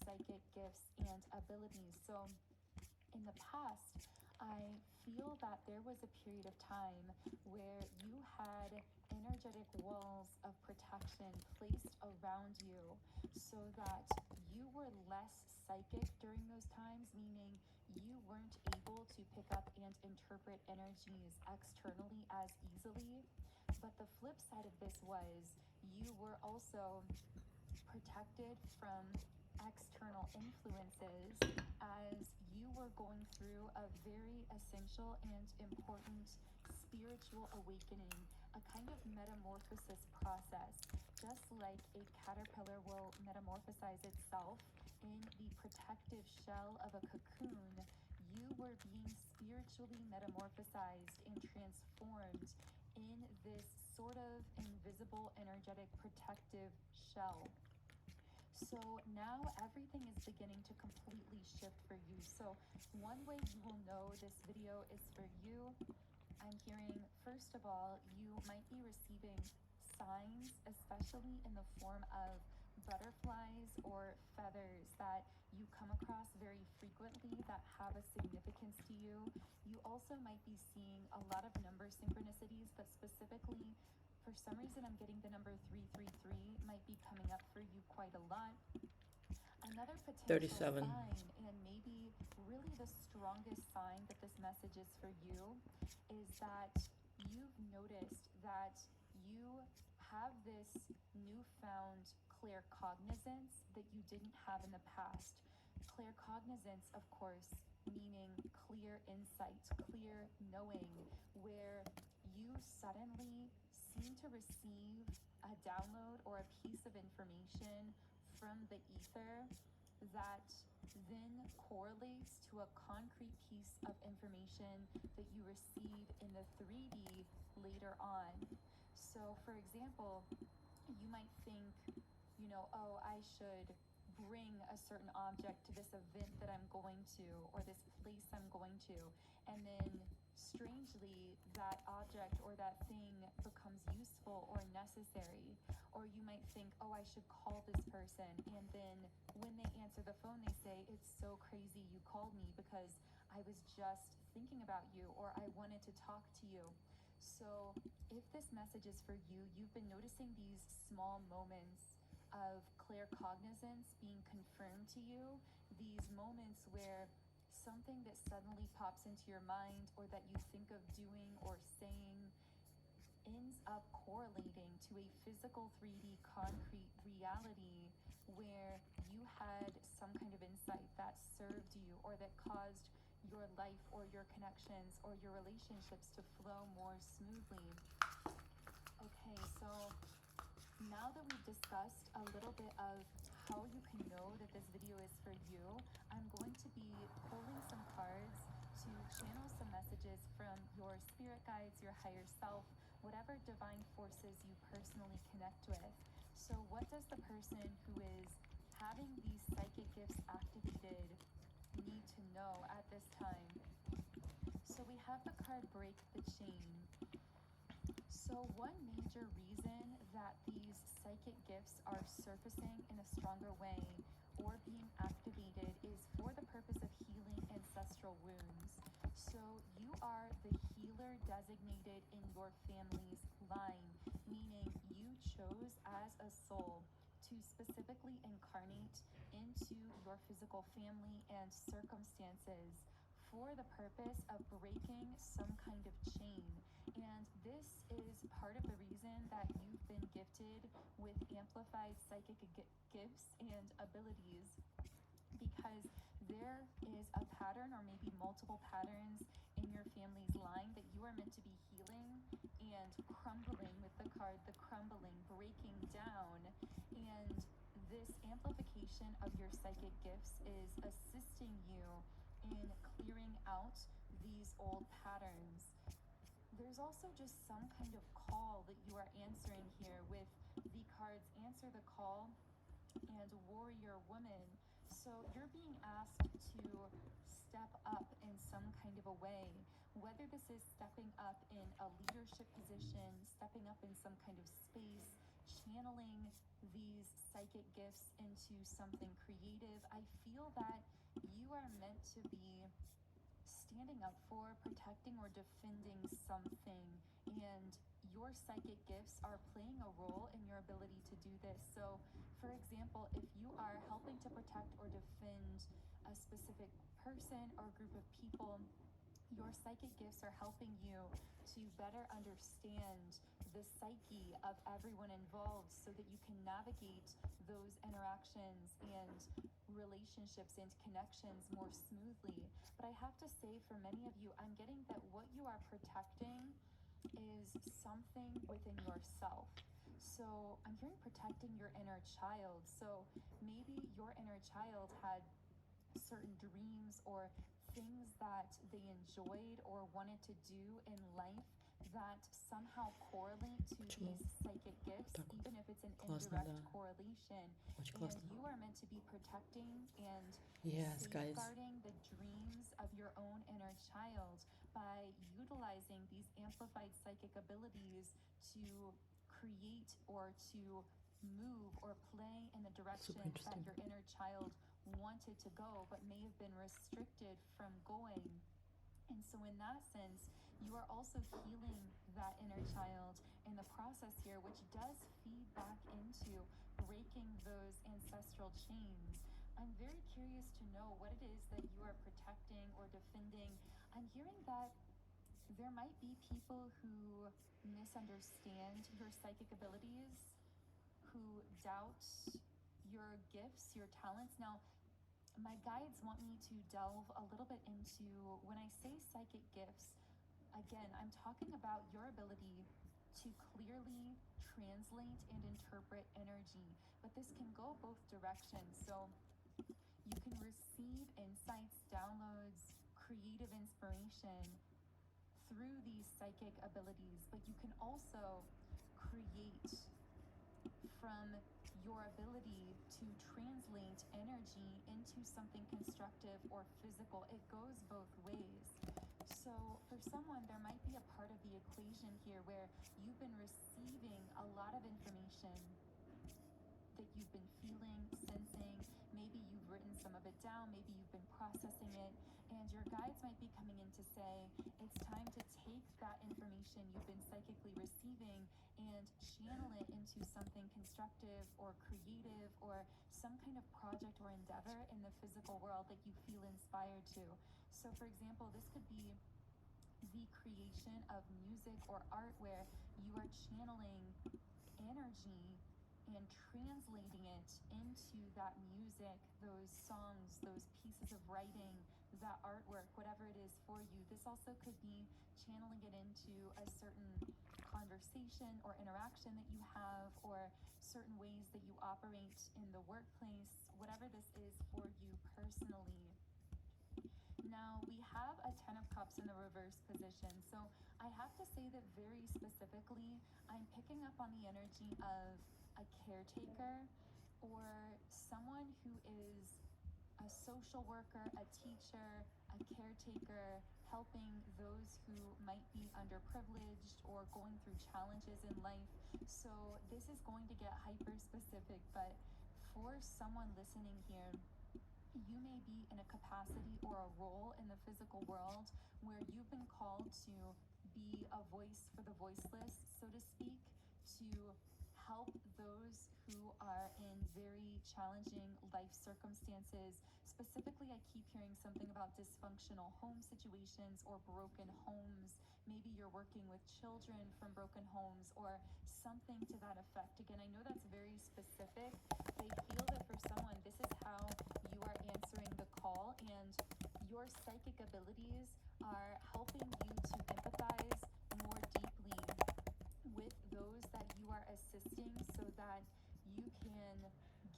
psychic gifts and abilities. So in the past, I feel that there was a period of time where you had energetic walls of protection placed around you so that you were less psychic during those times, meaning you weren't able to pick up and interpret energies externally as easily. But the flip side of this was you were also protected from external influences as you were going through a very essential and important spiritual awakening, a kind of metamorphosis process. Just like a caterpillar will metamorphosize itself in the protective shell of a cocoon, you were being spiritually metamorphosized and transformed in this sort of invisible, energetic, protective shell. So now everything is beginning to completely shift for you. So one way you will know this video is for you, I'm hearing, first of all, you might be receiving signs, especially in the form of butterflies or feathers that you come across very frequently that have a significance to you. You also might be seeing a lot of number synchronicities, but specifically, for some reason, I'm getting the number 333 might be coming up for you quite a lot. Another potential 37. sign, and maybe really the strongest sign that this message is for you, is that you've noticed that you have this newfound claircognizance that you didn't have in the past. Claircognizance, of course, meaning clear insight, clear knowing, where you suddenly seem to receive a download or a piece of information from the ether that then correlates to a concrete piece of information that you receive in the 3D later on. So, for example, you might think, oh, I should bring a certain object to this event that I'm going to, or this place I'm going to. And then strangely, that object or that thing becomes useful or necessary. Or you might think, oh, I should call this person. And then when they answer the phone, they say, it's so crazy you called me because I was just thinking about you, or I wanted to talk to you. So if this message is for you, you've been noticing these small moments of claircognizance being confirmed to you, these moments where something that suddenly pops into your mind or that you think of doing or saying ends up correlating to a physical 3D concrete reality where you had some kind of insight that served you or that caused your life or your connections or your relationships to flow more smoothly. Okay, so now that we've discussed a little bit of how you can know that this video is for you, I'm going to be pulling some cards to channel some messages from your spirit guides, your higher self, whatever divine forces you personally connect with. So what does the person who is having these psychic gifts activated need to know at this time? So we have the card Break the Chain. So one major reason that these psychic gifts are surfacing in a stronger way or being activated is for the purpose of healing ancestral wounds. So you are the healer designated in your family's line, meaning you chose as a soul to specifically incarnate into your physical family and circumstances for the purpose of breaking some kind of chain. And this is part of the reason that you've been gifted with amplified psychic gifts and abilities, because there is a pattern or maybe multiple patterns in your family's line that you are meant to be healing and crumbling, with the card the crumbling, breaking down. And this amplification of your psychic gifts is assisting you in clearing out these old patterns. There's also just some kind of call that you are answering here with the cards Answer the Call and Warrior Woman. So you're being asked to step up in some kind of a way, whether this is stepping up in a leadership position, stepping up in some kind of space, channeling these psychic gifts into something creative. I feel that you are meant to be standing up for, protecting, or defending something, and your psychic gifts are playing a role in your ability to do this. So, for example, if you are helping to protect or defend a specific person or group of people, your psychic gifts are helping you to better understand the psyche of everyone involved so that you can navigate those interactions and relationships and connections more smoothly. But I have to say, for many of you, I'm getting that what you are protecting is something within yourself. So I'm hearing protecting your inner child. So maybe your inner child had certain dreams or things that they enjoyed or wanted to do in life that somehow correlate to these psychic gifts, even if it's an indirect correlation. And you are meant to be protecting and safeguarding the dreams of your own inner child by utilizing these amplified psychic abilities to create or to move or play in the direction that your inner child wanted to go but may have been restricted from going. And so, in that sense, you are also healing that inner child in the process here, which does feed back into breaking those ancestral chains. I'm very curious to know what it is that you are protecting or defending. I'm hearing that there might be people who misunderstand your psychic abilities, who doubt your gifts, your talents. Now, my guides want me to delve a little bit into, when I say psychic gifts, again, I'm talking about your ability to clearly translate and interpret energy. But this can go both directions. So you can receive insights, downloads, creative inspiration through these psychic abilities, but you can also create from your ability to translate energy into something constructive or physical. It goes both ways. So for someone, there might be a part of the equation here where you've been receiving a lot of information that you've been feeling, sensing. Maybe you've written some of it down, maybe you've been processing it, and your guides might be coming in to say, it's time to take that information you've been psychically receiving and channel it into something constructive or creative or some kind of project or endeavor in the physical world that you feel inspired to. So for example, this could be the creation of music or art where you are channeling energy and translating it into that music, those songs, those pieces of writing, that artwork, whatever it is for you. This also could be channeling it into a certain conversation or interaction that you have, or certain ways that you operate in the workplace, whatever this is for you personally. Now we have a 10 of Cups in the reverse position. So I have to say that very specifically, I'm picking up on the energy of a caretaker or someone who is a social worker, a teacher, a caretaker, helping those who might be underprivileged or going through challenges in life. So this is going to get hyper specific, but for someone listening here, you may be in a capacity or a role in the physical world where you've been called to be a voice for the voiceless, so to speak, to help those who are in very challenging life circumstances. Specifically, I keep hearing something about dysfunctional home situations or broken homes. Maybe you're working with children from broken homes or something to that effect. Again, I know that's very specific, but I feel that for someone, this is how you are answering the call, and your psychic abilities are helping you to empathize more deeply with those that you are assisting so that you can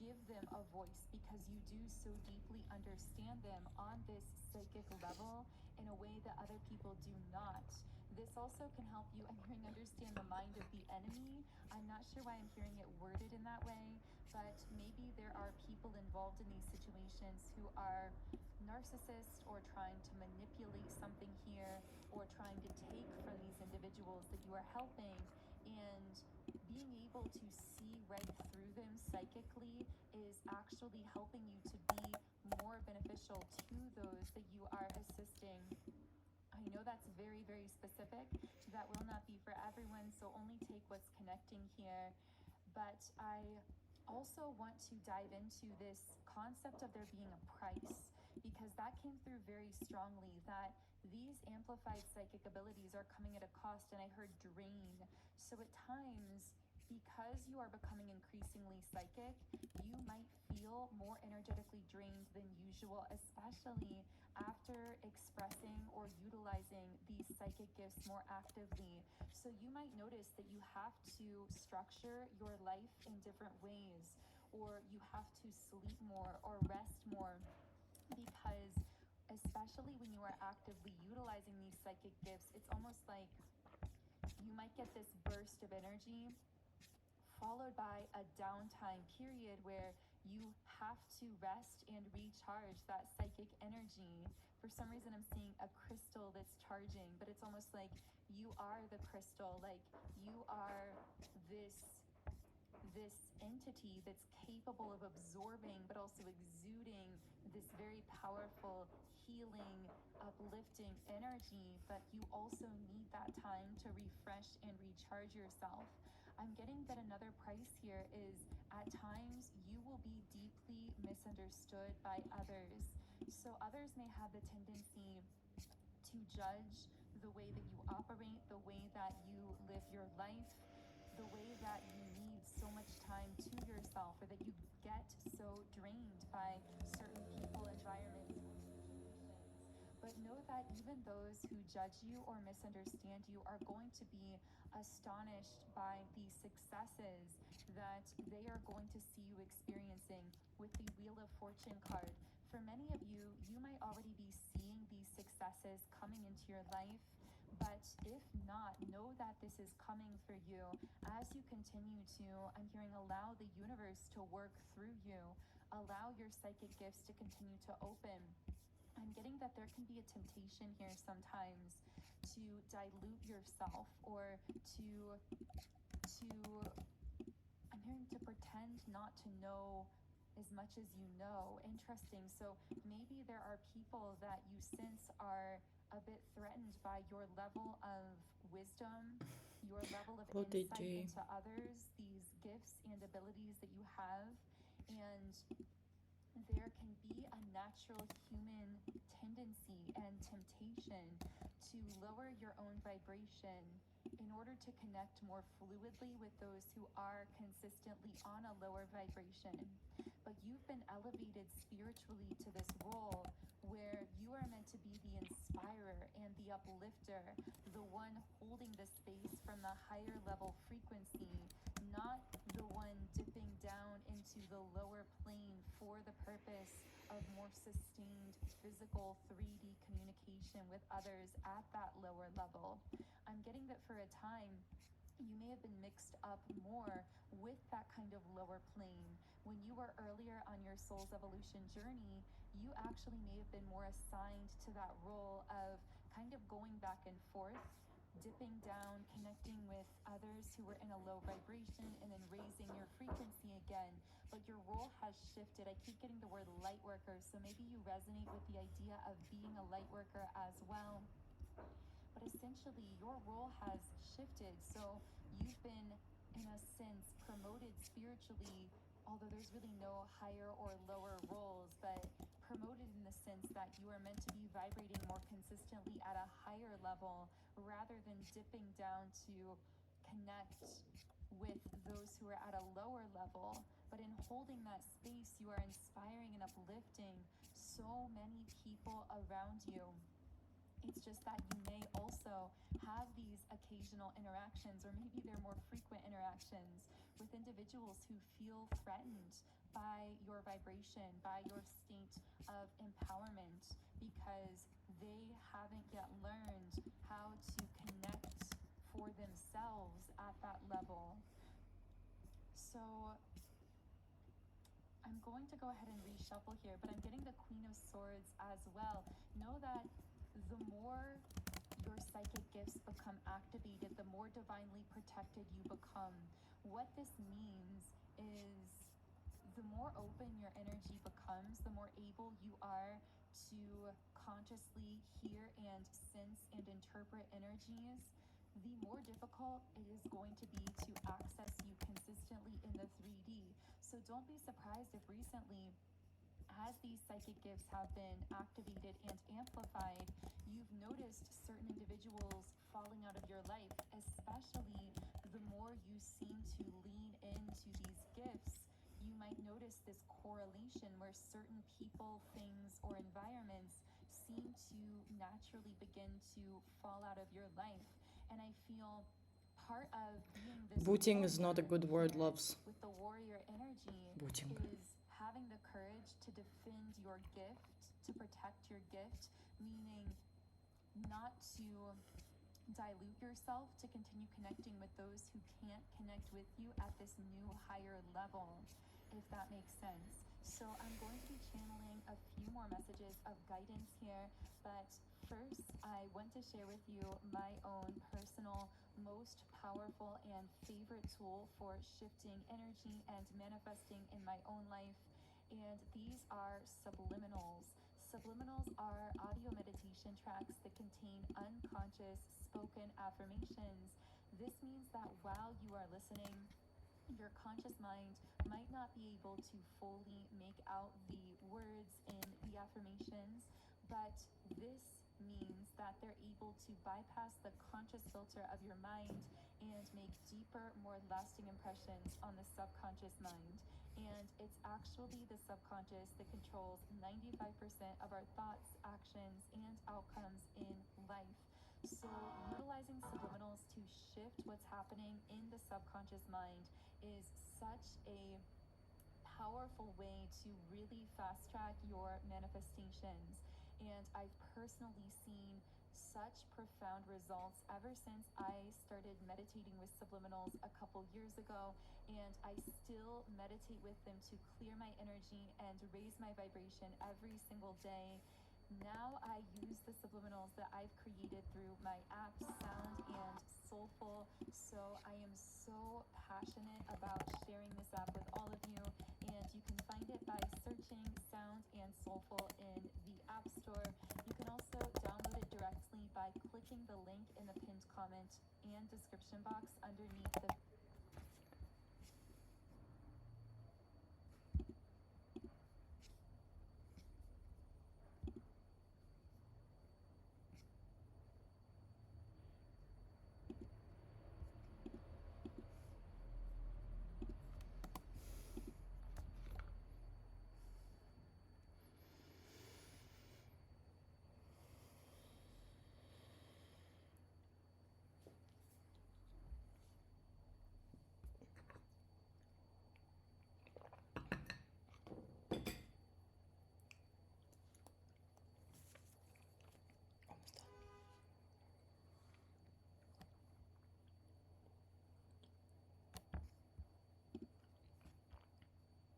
give them a voice because you do so deeply understand them on this psychic level in a way that other people do not. This also can help you, I'm hearing, understand the mind of the enemy. I'm not sure why I'm hearing it worded in that way, but maybe there are people involved in these situations who are narcissists or trying to manipulate something here or trying to take from these individuals that you are helping. And being able to see right through them psychically is actually helping you to be more beneficial to those that you are assisting. I know that's very, very specific. That will not be for everyone, so only take what's connecting here. But I also want to dive into this concept of there being a price, because that came through very strongly, that these amplified psychic abilities are coming at a cost, and I heard drain. So at times, because you are becoming increasingly psychic, you might feel more energetically drained than usual, especially after expressing or utilizing these psychic gifts more actively. So you might notice that you have to structure your life in different ways, or you have to sleep more or rest more, because especially when you are actively utilizing these psychic gifts, it's almost like you might get this burst of energy followed by a downtime period where you have to rest and recharge that psychic energy. For some reason, I'm seeing a crystal that's charging, but it's almost like you are the crystal, like you are this entity that's capable of absorbing but also exuding this very powerful, healing, uplifting energy, but you also need that time to refresh and recharge yourself. I'm getting that another price here is at times you will be deeply misunderstood by others. So others may have the tendency to judge the way that you operate, the way that you live your life, the way that you need so much time to yourself, or that you get so drained by certain people, environments, or situations. But know that even those who judge you or misunderstand you are going to be astonished by the successes that they are going to see you experiencing with the Wheel of Fortune card. For many of you, you might already be seeing these successes coming into your life, but if not, know that this is coming for you as you continue to, I'm hearing, allow the universe to work through you, allow your psychic gifts to continue to open. I'm getting that there can be a temptation here sometimes to dilute yourself, or to I'm hearing to pretend not to know as much as you know. Interesting. So maybe there are people that you sense are a bit threatened by your level of wisdom, your level of insight into others, these gifts and abilities that you have. And there can be a natural human tendency and temptation to lower your own vibration in order to connect more fluidly with those who are consistently on a lower vibration. But you've been elevated spiritually to this role where you are meant to be the inspirer and the uplifter, the one holding the space from the higher level frequency, not the one dipping down into the lower plane for the purpose of more sustained physical 3D communication with others at that lower level. I'm getting that for a time, you may have been mixed up more with that kind of lower plane. When you were earlier on your soul's evolution journey, you actually may have been more assigned to that role of kind of going back and forth, dipping down, connecting with others who were in a low vibration, and then raising your frequency again. But your role has shifted. I keep getting the word light worker, so maybe you resonate with the idea of being a light worker as well. But essentially, your role has shifted. So you've been, in a sense, promoted spiritually, although there's really no higher or lower roles, but promoted in the sense that you are meant to be vibrating more consistently at a higher level rather than dipping down to connect with those who are at a lower level. But in holding that space, you are inspiring and uplifting so many people around you. It's just that you may also have these occasional interactions, or maybe they're more frequent interactions, with individuals who feel threatened by your vibration, by your state of empowerment, because they haven't yet learned how to connect for themselves at that level. So I'm going to go ahead and reshuffle here, but I'm getting the Queen of Swords as well. Know that the more your psychic gifts become activated, the more divinely protected you become. What this means is the more open your energy becomes, the more able you are to consciously hear and sense and interpret energies, the more difficult it is going to be to access you consistently in the 3D. So don't be surprised if recently, as these psychic gifts have been activated and amplified, you've noticed certain individuals falling out of your life, especially the more you seem to lean into these gifts. You might notice this correlation where certain people, things, or environments seem to naturally begin to fall out of your life. And I feel part of being this Booting is not a good word, here loves. with the warrior energy Booting. is having the courage to defend your gift, to protect your gift, meaning not to dilute yourself, to continue connecting with those who can't connect with you at this new higher level, if that makes sense. So I'm going to be channeling a few more messages of guidance here, but first I want to share with you my own personal, most powerful and favorite tool for shifting energy and manifesting in my own life. And these are subliminals. Subliminals are audio meditation tracks that contain unconscious spoken affirmations. This means that while you are listening, your conscious mind might not be able to fully make out the words in the affirmations, but this means that they're able to bypass the conscious filter of your mind and make deeper, more lasting impressions on the subconscious mind. And it's actually the subconscious that controls 95% of our thoughts, actions, and outcomes in life. So, utilizing subliminals to shift what's happening in the subconscious mind is such a powerful way to really fast track your manifestations. And I've personally seen such profound results ever since I started meditating with subliminals a couple years ago. And I still meditate with them to clear my energy and raise my vibration every single day. Now I use the subliminals that I've created through my app, Sound and Soulful. So I am so passionate about sharing this app with all of you. And you can find it by searching Sound and Soulful in the App Store. You can also download it directly by clicking the link in the pinned comment and description box underneath the